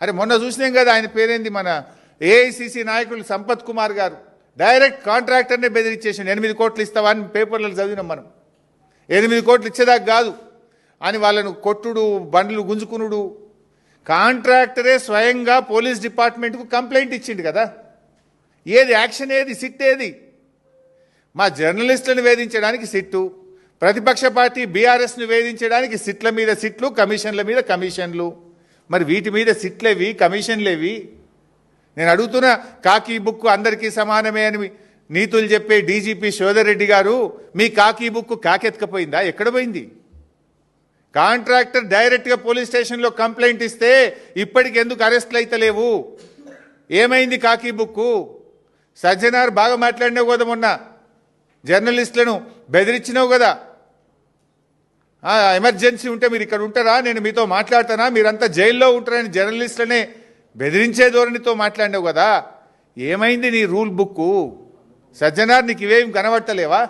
అరే మొన్న చూసినాం కదా, ఆయన పేరేంది, మన ఏఐసిసి నాయకులు సంపత్ కుమార్ గారు డైరెక్ట్ కాంట్రాక్టర్నే బెదిరించేసిండు. 8 కోట్లు ఇస్తావా అని పేపర్లలో చదివినాం మనం. 8 కోట్లు ఇచ్చేదాకా కాదు అని వాళ్ళను కొట్టుడు, బండ్లు గుంజుకునుడు. కాంట్రాక్టరే స్వయంగా పోలీస్ డిపార్ట్మెంట్కు కంప్లైంట్ ఇచ్చిండు కదా. ఏది యాక్షన్, ఏది సిట్, ఏది? మా జర్నలిస్టులను వేధించడానికి సిట్టు, ప్రతిపక్ష పార్టీ బీఆర్ఎస్ను వేధించడానికి సిట్ల మీద సిట్లు, కమిషన్ల మీద కమిషన్లు. మరి వీటి మీద సిట్లేవి, కమిషన్లేవి? నేను అడుగుతున్నా, కాకీ బుక్ అందరికీ సమానమే అని నీతులు చెప్పే డీజీపీ శోధర్ రెడ్డి గారు, మీ కాకీ బుక్ కాకెత్తుకపోయిందా? ఎక్కడ పోయింది? కాంట్రాక్టర్ డైరెక్ట్గా పోలీస్ స్టేషన్లో కంప్లైంట్ ఇస్తే ఇప్పటికి ఎందుకు అరెస్ట్లు అయితే లేవు? ఏమైంది కాకీ బుక్కు? సజ్జనార్ బాగా మాట్లాడినావు కదా, మొన్న జర్నలిస్టులను బెదిరించినావు కదా. ఎమర్జెన్సీ ఉంటే మీరు ఇక్కడ ఉంటారా, నేను మీతో మాట్లాడతానా, మీరంతా జైల్లో ఉంటారని జర్నలిస్టులనే బెదిరించే ధోరణితో మాట్లాడినావు కదా. ఏమైంది నీ రూల్ బుక్కు? సజ్జనార్, నీకు ఇవేం కనబడతలేవా?